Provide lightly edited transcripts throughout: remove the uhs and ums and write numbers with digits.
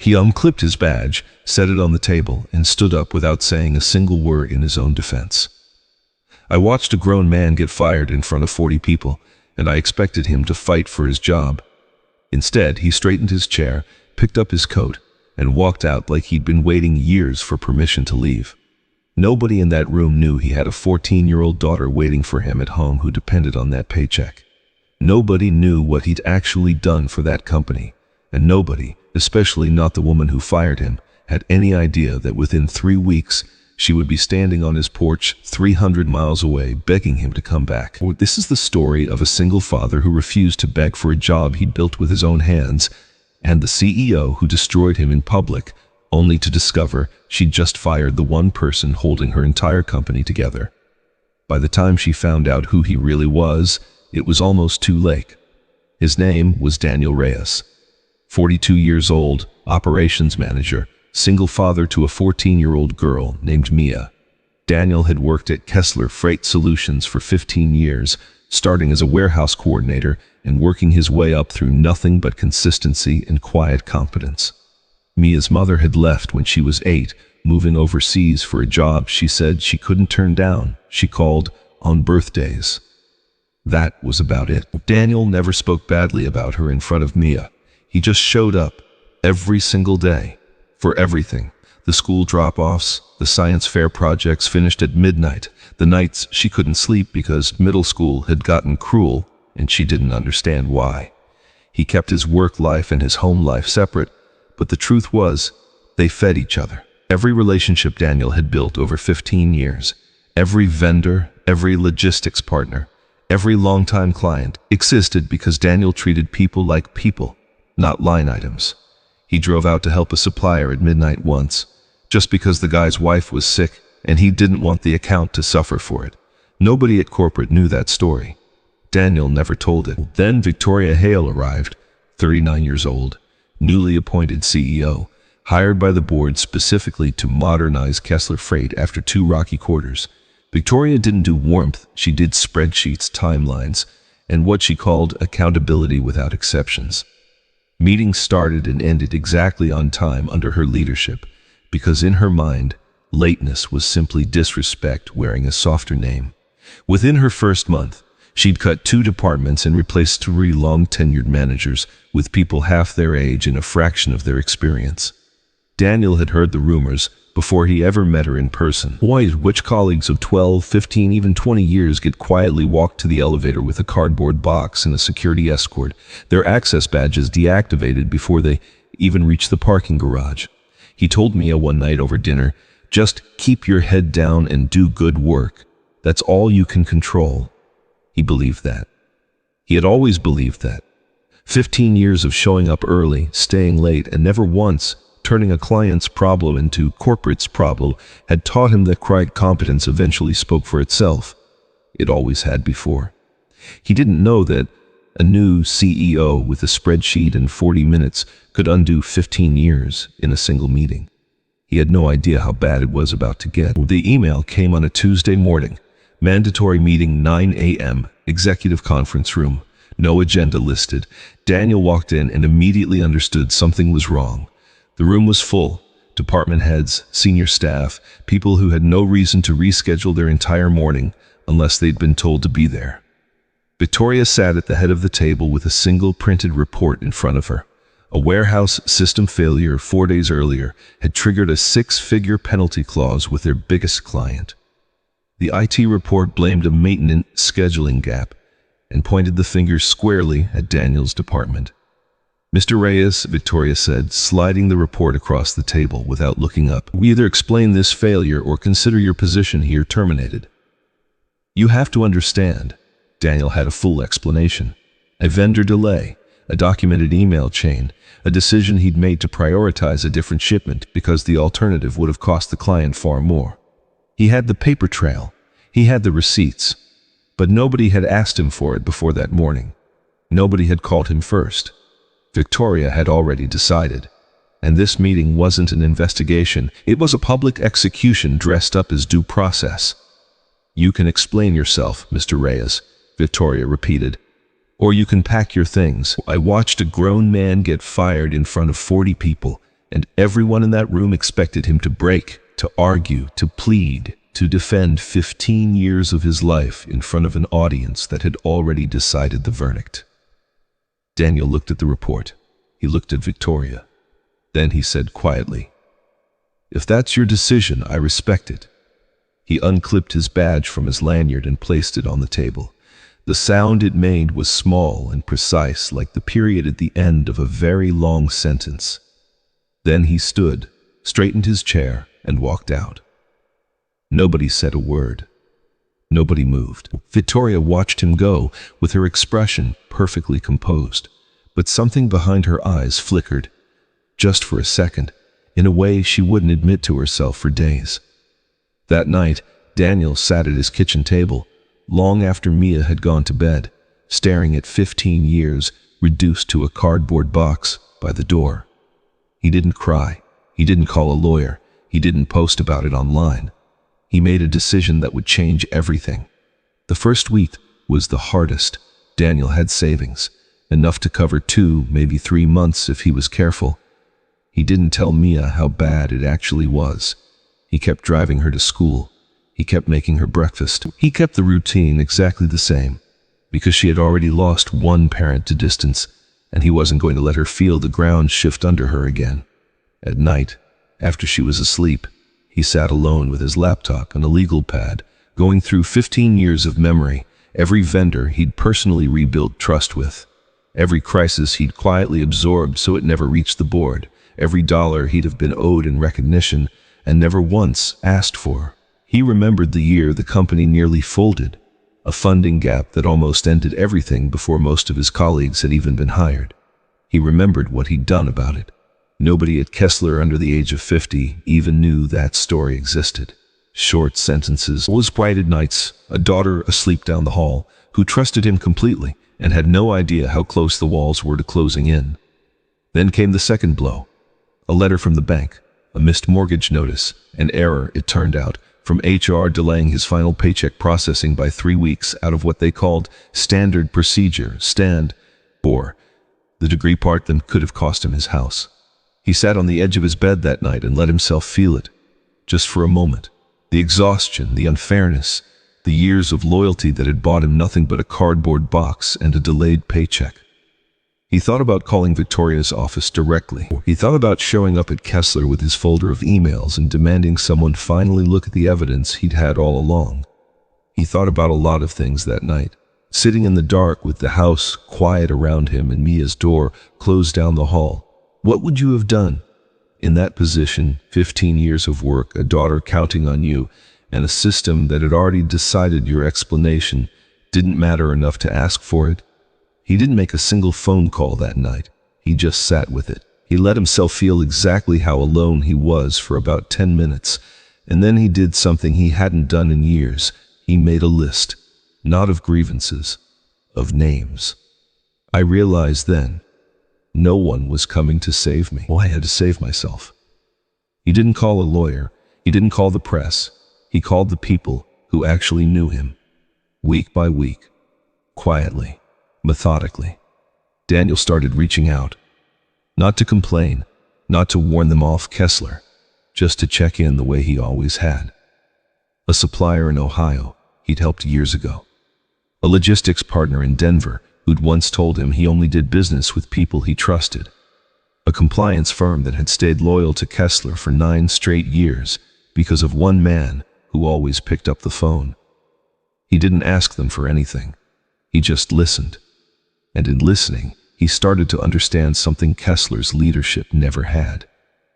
He unclipped his badge, set it on the table, and stood up without saying a single word in his own defense. I watched a grown man get fired in front of 40 people, and I expected him to fight for his job. Instead, he straightened his chair, picked up his coat, and walked out like he'd been waiting years for permission to leave. Nobody in that room knew he had a 14-year-old daughter waiting for him at home who depended on that paycheck. Nobody knew what he'd actually done for that company, and nobody, especially not the woman who fired him, had any idea that within 3 weeks she would be standing on his porch 300 miles away begging him to come back. This is the story of a single father who refused to beg for a job he'd built with his own hands, and the CEO who destroyed him in public, only to discover she'd just fired the one person holding her entire company together. By the time she found out who he really was, it was almost too late. His name was Daniel Reyes. 42 years old, operations manager, single father to a 14-year-old girl named Mia. Daniel had worked at Kessler Freight Solutions for 15 years, starting as a warehouse coordinator and working his way up through nothing but consistency and quiet competence. Mia's mother had left when she was 8, moving overseas for a job she said she couldn't turn down. She called on birthdays. That was about it. Daniel never spoke badly about her in front of Mia. He just showed up every single day for everything. The school drop-offs, the science fair projects finished at midnight, the nights she couldn't sleep because middle school had gotten cruel and she didn't understand why. He kept his work life and his home life separate, but the truth was, they fed each other. Every relationship Daniel had built over 15 years, every vendor, every logistics partner, every longtime client existed because Daniel treated people like people, not line items. He drove out to help a supplier at midnight once, just because the guy's wife was sick and he didn't want the account to suffer for it. Nobody at corporate knew that story. Daniel never told it. Then Victoria Hale arrived, 39 years old, newly appointed CEO, hired by the board specifically to modernize Kessler Freight after 2 rocky quarters. Victoria didn't do warmth, she did spreadsheets, timelines, and what she called accountability without exceptions. Meetings started and ended exactly on time under her leadership, because in her mind, lateness was simply disrespect wearing a softer name. Within her first month, she'd cut 2 departments and replaced 3 long-tenured managers with people half their age and a fraction of their experience. Daniel had heard the rumors before he ever met her in person. Which colleagues of 12, 15, even 20 years get quietly walked to the elevator with a cardboard box and a security escort, their access badges deactivated before they even reach the parking garage. He told Mia one night over dinner, "Just keep your head down and do good work. That's all you can control." He believed that. He had always believed that. 15 years of showing up early, staying late, and never once turning a client's problem into corporate's problem had taught him that quiet competence eventually spoke for itself. It always had before. He didn't know that a new CEO with a spreadsheet and 40 minutes could undo 15 years in a single meeting. He had no idea how bad it was about to get. The email came on a Tuesday morning. Mandatory meeting 9 a.m., executive conference room. No agenda listed. Daniel walked in and immediately understood something was wrong. The room was full. Department heads, senior staff, people who had no reason to reschedule their entire morning unless they'd been told to be there. Victoria sat at the head of the table with a single printed report in front of her. A warehouse system failure 4 days earlier had triggered a 6-figure penalty clause with their biggest client. The IT report blamed a maintenance scheduling gap and pointed the finger squarely at Daniel's department. "Mr. Reyes," Victoria said, sliding the report across the table without looking up, "we either explain this failure or consider your position here terminated." "You have to understand." Daniel had a full explanation. A vendor delay, a documented email chain, a decision he'd made to prioritize a different shipment because the alternative would have cost the client far more. He had the paper trail. He had the receipts. But nobody had asked him for it before that morning. Nobody had called him first. Victoria had already decided. And this meeting wasn't an investigation. It was a public execution dressed up as due process. "You can explain yourself, Mr. Reyes," Victoria repeated. "Or you can pack your things." I watched a grown man get fired in front of 40 people, and everyone in that room expected him to break, to argue, to plead, to defend 15 years of his life in front of an audience that had already decided the verdict. Daniel looked at the report. He looked at Victoria. Then he said quietly, "If that's your decision, I respect it." He unclipped his badge from his lanyard and placed it on the table. The sound it made was small and precise, like the period at the end of a very long sentence. Then he stood, straightened his chair, and walked out. Nobody said a word. Nobody moved. Victoria watched him go, with her expression perfectly composed, but something behind her eyes flickered, just for a second, in a way she wouldn't admit to herself for days. That night, Daniel sat at his kitchen table, long after Mia had gone to bed, staring at 15 years reduced to a cardboard box by the door. He didn't cry. He didn't call a lawyer. He didn't post about it online. He made a decision that would change everything. The first week was the hardest. Daniel had savings, enough to cover 2, maybe 3 months if he was careful. He didn't tell Mia how bad it actually was. He kept driving her to school. He kept making her breakfast. He kept the routine exactly the same, because she had already lost one parent to distance, and he wasn't going to let her feel the ground shift under her again. At night, after she was asleep, he sat alone with his laptop and a legal pad, going through 15 years of memory, every vendor he'd personally rebuilt trust with, every crisis he'd quietly absorbed so it never reached the board, every dollar he'd have been owed in recognition and never once asked for. He remembered the year the company nearly folded, a funding gap that almost ended everything before most of his colleagues had even been hired. He remembered what he'd done about it. Nobody at Kessler under the age of 50 even knew that story existed. Short sentences, always quiet at nights, a daughter asleep down the hall, who trusted him completely and had no idea how close the walls were to closing in. Then came the second blow. A letter from the bank, a missed mortgage notice, an error, it turned out, from HR delaying his final paycheck processing by 3 weeks out of what they called standard procedure, or the degree part that could have cost him his house. He sat on the edge of his bed that night and let himself feel it, just for a moment. The exhaustion, the unfairness, the years of loyalty that had bought him nothing but a cardboard box and a delayed paycheck. He thought about calling Victoria's office directly. He thought about showing up at Kessler with his folder of emails and demanding someone finally look at the evidence he'd had all along. He thought about a lot of things that night. Sitting in the dark with the house quiet around him and Mia's door closed down the hall. What would you have done? In that position, 15 years of work, a daughter counting on you, and a system that had already decided your explanation didn't matter enough to ask for it? He didn't make a single phone call that night. He just sat with it. He let himself feel exactly how alone he was for about 10 minutes, and then he did something he hadn't done in years. He made a list, not of grievances, of names. I realized then, no one was coming to save me. Well, I had to save myself. He didn't call a lawyer. He didn't call the press. He called the people who actually knew him. Week by week, quietly, methodically, Daniel started reaching out. Not to complain, not to warn them off Kessler, just to check in the way he always had. A supplier in Ohio he'd helped years ago. A logistics partner in Denver who'd once told him he only did business with people he trusted. A compliance firm that had stayed loyal to Kessler for 9 straight years because of one man who always picked up the phone. He didn't ask them for anything. He just listened. And in listening, he started to understand something Kessler's leadership never had.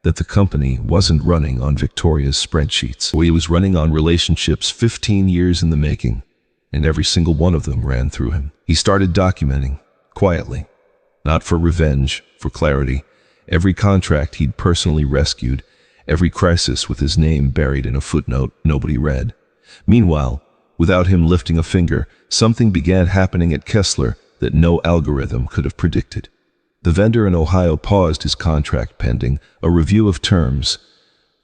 That the company wasn't running on Victoria's spreadsheets. He was running on relationships 15 years in the making, and every single one of them ran through him. He started documenting, quietly, not for revenge, for clarity, every contract he'd personally rescued, every crisis with his name buried in a footnote nobody read. Meanwhile, without him lifting a finger, something began happening at Kessler that no algorithm could have predicted. The vendor in Ohio paused his contract pending a review of terms.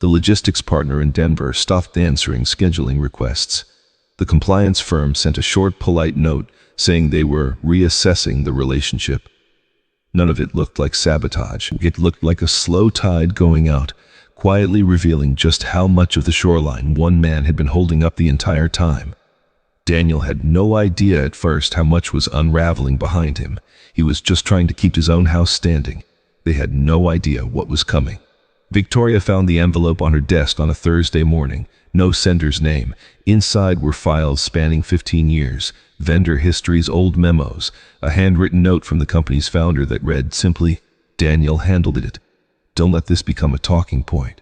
The logistics partner in Denver stopped answering scheduling requests. The compliance firm sent a short, polite note saying they were reassessing the relationship. None of it looked like sabotage. It looked like a slow tide going out, quietly revealing just how much of the shoreline one man had been holding up the entire time. Daniel had no idea at first how much was unraveling behind him. He was just trying to keep his own house standing. They had no idea what was coming. Victoria found the envelope on her desk on a Thursday morning. No sender's name. Inside were files spanning 15 years, vendor histories, old memos, a handwritten note from the company's founder that read simply, "Daniel handled it. Don't let this become a talking point."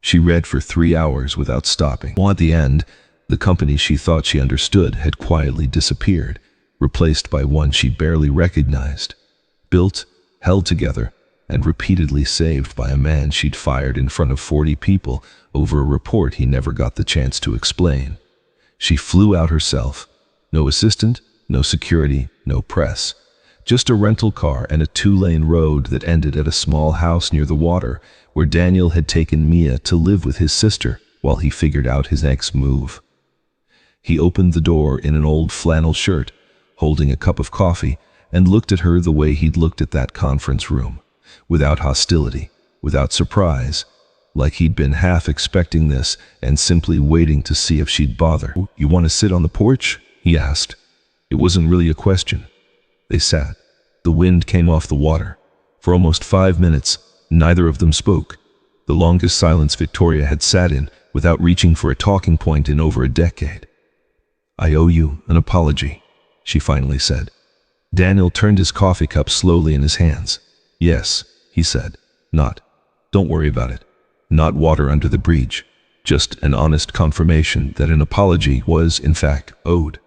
She read for 3 hours without stopping. At the end, the company she thought she understood had quietly disappeared, replaced by one she barely recognized. Built, held together, and repeatedly saved by a man she'd fired in front of 40 people over a report he never got the chance to explain. She flew out herself. No assistant, no security, no press. Just a rental car and a 2-lane road that ended at a small house near the water where Daniel had taken Mia to live with his sister while he figured out his next move. He opened the door in an old flannel shirt, holding a cup of coffee, and looked at her the way he'd looked at that conference room. Without hostility, without surprise, like he'd been half expecting this and simply waiting to see if she'd bother. "You want to sit on the porch?" he asked. It wasn't really a question. They sat. The wind came off the water. For almost 5 minutes, neither of them spoke. The longest silence Victoria had sat in without reaching for a talking point in over a decade. "I owe you an apology," she finally said. Daniel turned his coffee cup slowly in his hands. "Yes," he said. "Not. Don't worry about it. Not water under the bridge. Just an honest confirmation that an apology was, in fact, owed."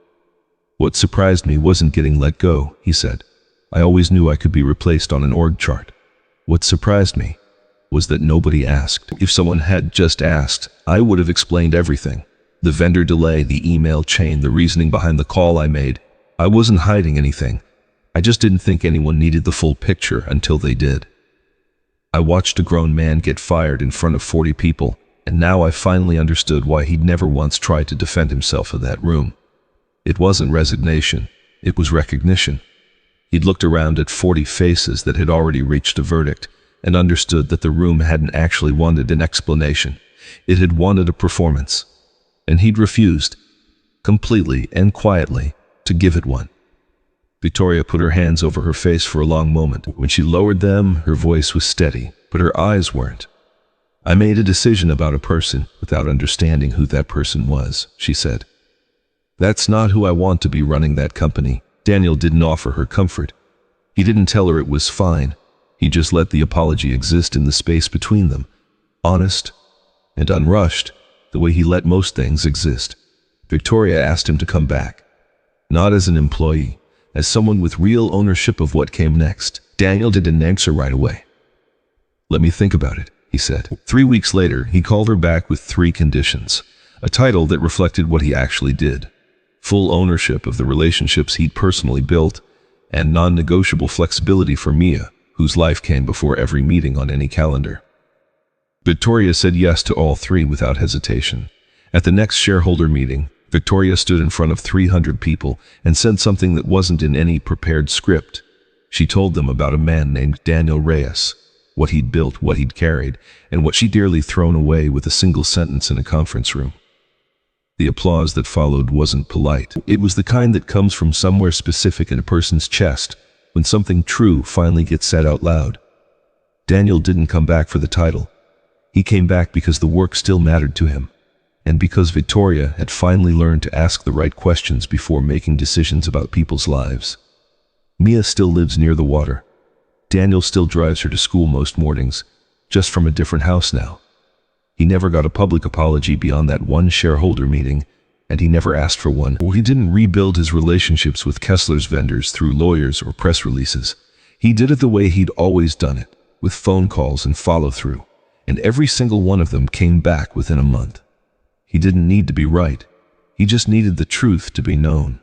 "What surprised me wasn't getting let go," he said. "I always knew I could be replaced on an org chart. What surprised me was that nobody asked. If someone had just asked, I would have explained everything. The vendor delay, the email chain, the reasoning behind the call I made. I wasn't hiding anything. I just didn't think anyone needed the full picture until they did. I watched a grown man get fired in front of 40 people, and now I finally understood why he'd never once tried to defend himself in that room. It wasn't resignation, it was recognition. He'd looked around at 40 faces that had already reached a verdict, and understood that the room hadn't actually wanted an explanation. It had wanted a performance. And he'd refused, completely and quietly, to give it one. Victoria put her hands over her face for a long moment. When she lowered them, her voice was steady, but her eyes weren't. "I made a decision about a person without understanding who that person was," she said. "That's not who I want to be running that company." Daniel didn't offer her comfort. He didn't tell her it was fine. He just let the apology exist in the space between them, honest and unrushed, the way he let most things exist. Victoria asked him to come back, not as an employee, as someone with real ownership of what came next. Daniel didn't answer right away. "Let me think about it," he said. 3 weeks later, he called her back with 3 conditions, a title that reflected what he actually did, full ownership of the relationships he'd personally built, and non-negotiable flexibility for Mia, whose life came before every meeting on any calendar. Victoria said yes to all 3 without hesitation. At the next shareholder meeting, Victoria stood in front of 300 people and said something that wasn't in any prepared script. She told them about a man named Daniel Reyes, what he'd built, what he'd carried, and what she'd dearly thrown away with a single sentence in a conference room. The applause that followed wasn't polite. It was the kind that comes from somewhere specific in a person's chest when something true finally gets said out loud. Daniel didn't come back for the title. He came back because the work still mattered to him, and because Victoria had finally learned to ask the right questions before making decisions about people's lives. Mia still lives near the water. Daniel still drives her to school most mornings, just from a different house now. He never got a public apology beyond that one shareholder meeting, and he never asked for one. He didn't rebuild his relationships with Kessler's vendors through lawyers or press releases. He did it the way he'd always done it, with phone calls and follow-through, and every single one of them came back within a month. He didn't need to be right. He just needed the truth to be known.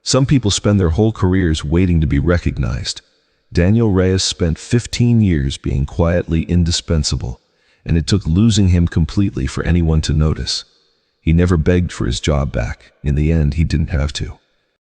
Some people spend their whole careers waiting to be recognized. Daniel Reyes spent 15 years being quietly indispensable, and it took losing him completely for anyone to notice. He never begged for his job back. In the end, he didn't have to.